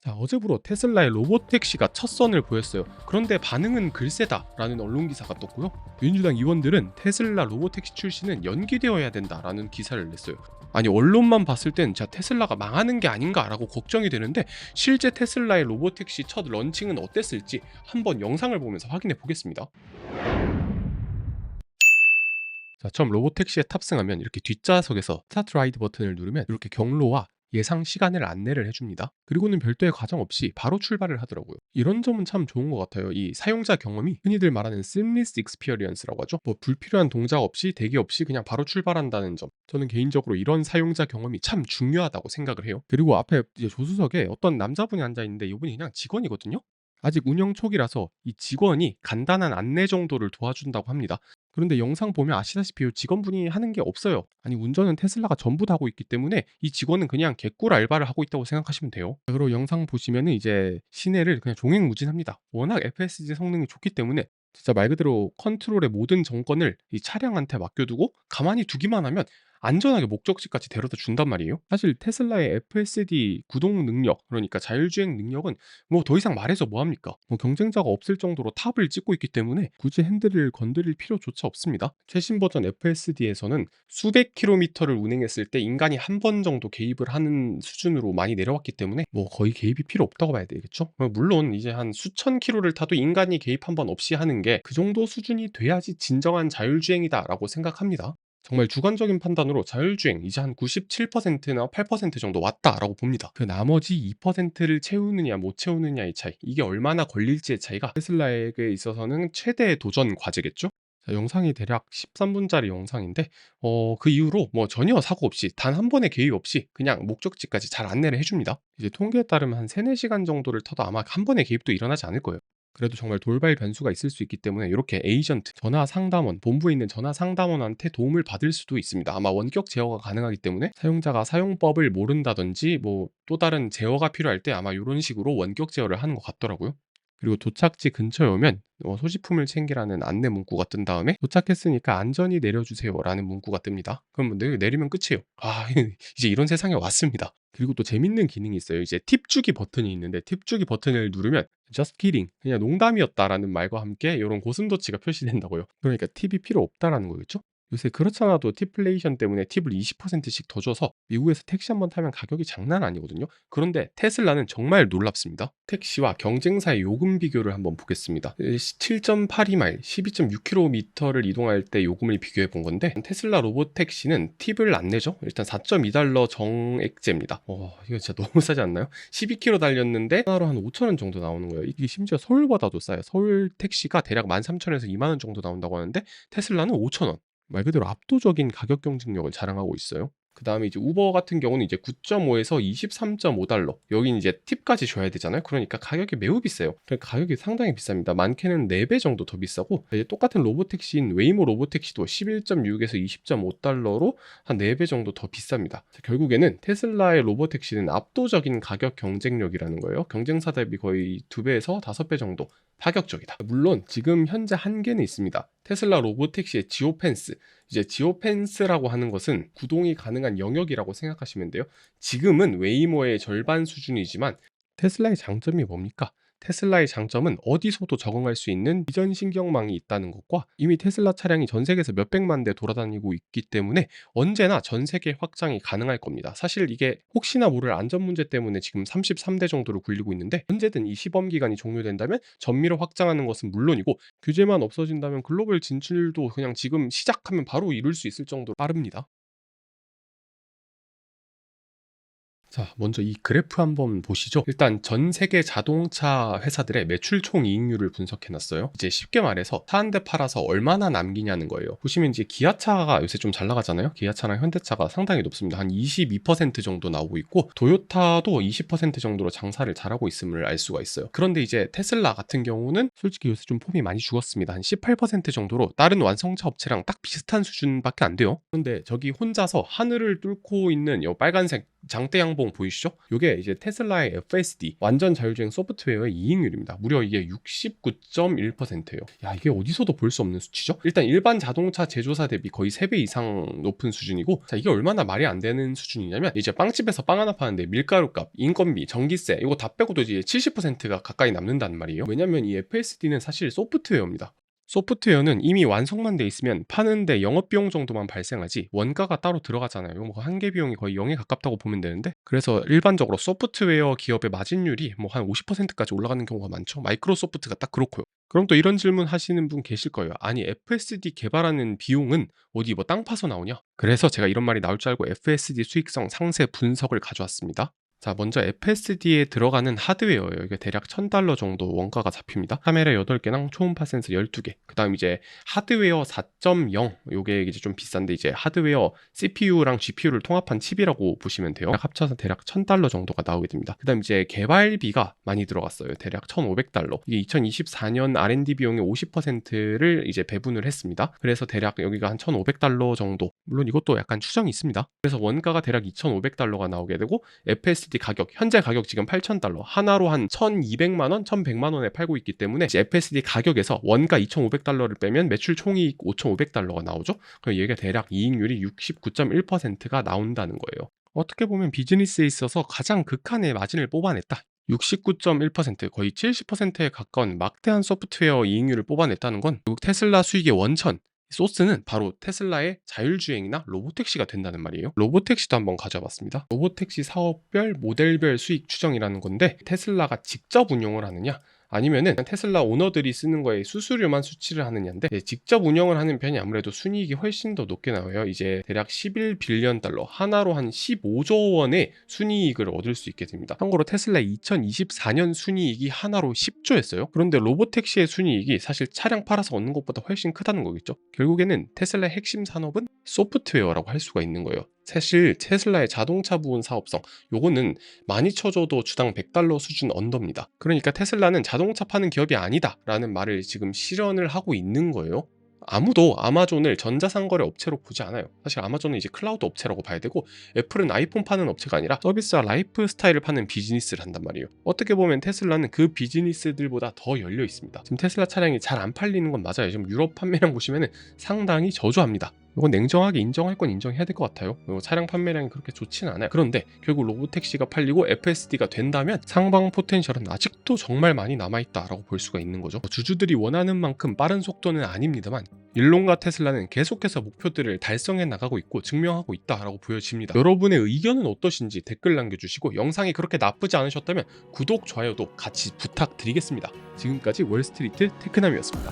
자, 어제부로 테슬라의 로보택시가 첫 선을 보였어요. 그런데 반응은 글쎄다라는 언론 기사가 떴고요. 민주당 의원들은 테슬라 로보택시 출시는 연기되어야 된다라는 기사를 냈어요. 아니, 언론만 봤을 땐 자, 테슬라가 망하는 게 아닌가라고 걱정이 되는데 실제 테슬라의 로보택시 첫 런칭은 어땠을지 한번 영상을 보면서 확인해 보겠습니다. 자, 처음 로보택시에 탑승하면 이렇게 뒷좌석에서 스타트 라이드 버튼을 누르면 이렇게 경로와 예상 시간을 안내를 해줍니다. 그리고는 별도의 과정 없이 바로 출발을 하더라고요. 이런 점은 참 좋은 것 같아요. 이 사용자 경험이 흔히들 말하는 seamless experience라고 하죠. 뭐 불필요한 동작 없이 대기 없이 그냥 바로 출발한다는 점. 저는 개인적으로 이런 사용자 경험이 참 중요하다고 생각을 해요. 그리고 앞에 이제 조수석에 어떤 남자분이 앉아 있는데 이분이 그냥 직원이거든요. 아직 운영 초기라서 이 직원이 간단한 안내 정도를 도와준다고 합니다. 그런데 영상 보면 아시다시피 이 직원분이 하는 게 없어요. 아니, 운전은 테슬라가 전부 다 하고 있기 때문에 이 직원은 그냥 개꿀 알바를 하고 있다고 생각하시면 돼요. 그리고 영상 보시면은 이제 시내를 그냥 종횡무진합니다. 워낙 FSD 성능이 좋기 때문에 진짜 말 그대로 컨트롤의 모든 정권을 이 차량한테 맡겨두고 가만히 두기만 하면 안전하게 목적지까지 데려다 준단 말이에요. 사실 테슬라의 FSD 구동 능력, 그러니까 자율주행 능력은 뭐 더 이상 말해서 뭐합니까? 뭐 경쟁자가 없을 정도로 탑을 찍고 있기 때문에 굳이 핸들을 건드릴 필요조차 없습니다. 최신 버전 FSD에서는 수백 킬로미터를 운행했을 때 인간이 한 번 정도 개입을 하는 수준으로 많이 내려왔기 때문에 뭐 거의 개입이 필요 없다고 봐야 되겠죠? 물론 이제 한 수천 킬로를 타도 인간이 개입 한 번 없이 하는 게 그 정도 수준이 돼야지 진정한 자율주행이다라고 생각합니다. 정말 주관적인 판단으로 자율주행 이제 한 97%나 8% 정도 왔다라고 봅니다. 그 나머지 2%를 채우느냐 못 채우느냐의 차이, 이게 얼마나 걸릴지의 차이가 테슬라에게 있어서는 최대의 도전 과제겠죠? 자, 영상이 대략 13분짜리 영상인데 그 이후로 뭐 전혀 사고 없이 단 한 번의 개입 없이 그냥 목적지까지 잘 안내를 해줍니다. 이제 통계에 따르면 한 3-4시간 정도를 타도 아마 한 번의 개입도 일어나지 않을 거예요. 그래도 정말 돌발 변수가 있을 수 있기 때문에 이렇게 에이전트, 전화 상담원, 본부에 있는 전화 상담원한테 도움을 받을 수도 있습니다. 아마 원격 제어가 가능하기 때문에 사용자가 사용법을 모른다든지 뭐 또 다른 제어가 필요할 때 아마 이런 식으로 원격 제어를 하는 것 같더라고요. 그리고 도착지 근처에 오면 소지품을 챙기라는 안내 문구가 뜬 다음에 도착했으니까 안전히 내려주세요라는 문구가 뜹니다. 그럼 내리면 끝이에요. 아, 이제 이런 세상에 왔습니다. 그리고 또 재밌는 기능이 있어요. 이제 팁 주기 버튼이 있는데 팁 주기 버튼을 누르면 just kidding, 그냥 농담이었다라는 말과 함께 이런 고슴도치가 표시된다고요. 그러니까 팁이 필요 없다라는 거겠죠? 요새 그렇잖아도 팁플레이션 때문에 팁을 20%씩 더 줘서 미국에서 택시 한번 타면 가격이 장난 아니거든요. 그런데 테슬라는 정말 놀랍습니다. 택시와 경쟁사의 요금 비교를 한번 보겠습니다. 7.82마일, 12.6km를 이동할 때 요금을 비교해 본 건데 테슬라 로봇 택시는 팁을 안 내죠. 일단 4.2달러 정액제입니다. 이거 진짜 너무 싸지 않나요? 12km 달렸는데 하나로 한 5,000원 정도 나오는 거예요. 이게 심지어 서울보다도 싸요. 서울 택시가 대략 13,000원에서 2만원 정도 나온다고 하는데 테슬라는 5,000원. 말 그대로 압도적인 가격 경쟁력을 자랑하고 있어요. 그 다음에 이제 우버 같은 경우는 이제 9.5에서 23.5달러. 여긴 이제 팁까지 줘야 되잖아요. 그러니까 가격이 매우 비싸요. 그러니까 가격이 상당히 비쌉니다. 많게는 4배 정도 더 비싸고, 이제 똑같은 로보택시인 웨이모 로보택시도 11.6에서 20.5달러로 한 4배 정도 더 비쌉니다. 결국에는 테슬라의 로보택시는 압도적인 가격 경쟁력이라는 거예요. 경쟁사 대비 거의 2배에서 5배 정도 파격적이다. 물론 지금 현재 한계는 있습니다. 테슬라 로보택시의 지오펜스, 이제 지오펜스라고 하는 것은 구동이 가능한 영역이라고 생각하시면 돼요. 지금은 웨이모의 절반 수준이지만 테슬라의 장점이 뭡니까? 테슬라의 장점은 어디서도 적응할 수 있는 비전 신경망이 있다는 것과 이미 테슬라 차량이 전 세계에서 몇백만 대 돌아다니고 있기 때문에 언제나 전 세계 확장이 가능할 겁니다. 사실 이게 혹시나 모를 안전 문제 때문에 지금 33대 정도로 굴리고 있는데 언제든 이 시범 기간이 종료된다면 전미로 확장하는 것은 물론이고 규제만 없어진다면 글로벌 진출도 그냥 지금 시작하면 바로 이룰 수 있을 정도로 빠릅니다. 자, 먼저 이 그래프 한번 보시죠. 일단 전 세계 자동차 회사들의 매출 총이익률을 분석해 놨어요. 이제 쉽게 말해서 차 한 대 팔아서 얼마나 남기냐는 거예요. 보시면 이제 기아차가 요새 좀 잘 나가잖아요. 기아차랑 현대차가 상당히 높습니다. 한 22% 정도 나오고 있고 도요타도 20% 정도로 장사를 잘하고 있음을 알 수가 있어요. 그런데 이제 테슬라 같은 경우는 솔직히 요새 좀 폼이 많이 죽었습니다. 한 18% 정도로 다른 완성차 업체랑 딱 비슷한 수준밖에 안 돼요. 그런데 저기 혼자서 하늘을 뚫고 있는 이 빨간색 장대양 연봉 보이시죠? 이게 이제 테슬라의 FSD 완전 자율주행 소프트웨어의 이익률입니다. 무려 이게 69.1%예요. 야, 이게 어디서도 볼 수 없는 수치죠? 일단 일반 자동차 제조사 대비 거의 3배 이상 높은 수준이고, 자, 이게 얼마나 말이 안 되는 수준이냐면 이제 빵집에서 빵 하나 파는데 밀가루값, 인건비, 전기세 이거 다 빼고도 이제 70%가 가까이 남는다는 말이에요. 왜냐면 이 FSD는 사실 소프트웨어입니다. 소프트웨어는 이미 완성만 돼 있으면 파는데 영업비용 정도만 발생하지 원가가 따로 들어가잖아요. 뭐 한계 비용이 거의 0에 가깝다고 보면 되는데, 그래서 일반적으로 소프트웨어 기업의 마진율이 뭐 한 50%까지 올라가는 경우가 많죠. 마이크로소프트가 딱 그렇고요. 그럼 또 이런 질문 하시는 분 계실 거예요. 아니, FSD 개발하는 비용은 어디 뭐 땅 파서 나오냐? 그래서 제가 이런 말이 나올 줄 알고 FSD 수익성 상세 분석을 가져왔습니다. 자, 먼저 FSD에 들어가는 하드웨어예요. 이게 대략 $1,000 정도 원가가 잡힙니다. 카메라 8개랑 초음파 센서 12개. 그 다음 이제 하드웨어 4.0. 요게 이제 좀 비싼데 이제 하드웨어 CPU랑 GPU를 통합한 칩이라고 보시면 돼요. 합쳐서 대략 $1,000 정도가 나오게 됩니다. 그 다음 이제 개발비가 많이 들어갔어요. 대략 $1,500. 이게 2024년 R&D 비용의 50%를 이제 배분을 했습니다. 그래서 대략 여기가 한 $1,500 정도. 물론 이것도 약간 추정이 있습니다. 그래서 원가가 대략 $2,500가 나오게 되고, FSD 가격, 현재 가격 지금 $8,000, 하나로 한 1,200만 원, 1,100만 원에 팔고 있기 때문에 FSD 가격에서 원가 $2,500를 빼면 매출 총이익 $5,500가 나오죠. 그럼 얘가 대략 이익률이 69.1%가 나온다는 거예요. 어떻게 보면 비즈니스에 있어서 가장 극한의 마진을 뽑아냈다. 69.1%, 거의 70%에 가까운 막대한 소프트웨어 이익률을 뽑아냈다는 건 결국 테슬라 수익의 원천, 소스는 바로 테슬라의 자율주행이나 로보택시가 된다는 말이에요. 로보택시도 한번 가져봤습니다. 로보택시 사업별 모델별 수익 추정이라는 건데, 테슬라가 직접 운용을 하느냐 아니면은 테슬라 오너들이 쓰는 거에 수수료만 수치를 하느냐인데, 직접 운영을 하는 편이 아무래도 순이익이 훨씬 더 높게 나와요. 이제 대략 $11빌리언, 하나로 한 15조 원의 순이익을 얻을 수 있게 됩니다. 참고로 테슬라의 2024년 순이익이 하나로 10조였어요. 그런데 로보택시의 순이익이 사실 차량 팔아서 얻는 것보다 훨씬 크다는 거겠죠. 결국에는 테슬라의 핵심 산업은 소프트웨어라고 할 수가 있는 거예요. 사실 테슬라의 자동차 부분 사업성, 요거는 많이 쳐줘도 주당 $100 수준 언더입니다. 그러니까 테슬라는 자동차 파는 기업이 아니다 라는 말을 지금 실현을 하고 있는 거예요. 아무도 아마존을 전자상거래 업체로 보지 않아요. 사실 아마존은 이제 클라우드 업체라고 봐야 되고, 애플은 아이폰 파는 업체가 아니라 서비스와 라이프 스타일을 파는 비즈니스를 한단 말이에요. 어떻게 보면 테슬라는 그 비즈니스들보다 더 열려 있습니다. 지금 테슬라 차량이 잘 안 팔리는 건 맞아요. 지금 유럽 판매량 보시면 상당히 저조합니다. 이건 냉정하게 인정할 건 인정해야 될 것 같아요. 차량 판매량이 그렇게 좋지는 않아요. 그런데 결국 로보택시가 팔리고 FSD가 된다면 상방 포텐셜은 아직도 정말 많이 남아있다라고 볼 수가 있는 거죠. 주주들이 원하는 만큼 빠른 속도는 아닙니다만, 일론과 테슬라는 계속해서 목표들을 달성해 나가고 있고 증명하고 있다라고 보여집니다. 여러분의 의견은 어떠신지 댓글 남겨주시고, 영상이 그렇게 나쁘지 않으셨다면 구독, 좋아요도 같이 부탁드리겠습니다. 지금까지 월스트리트 테크남이었습니다.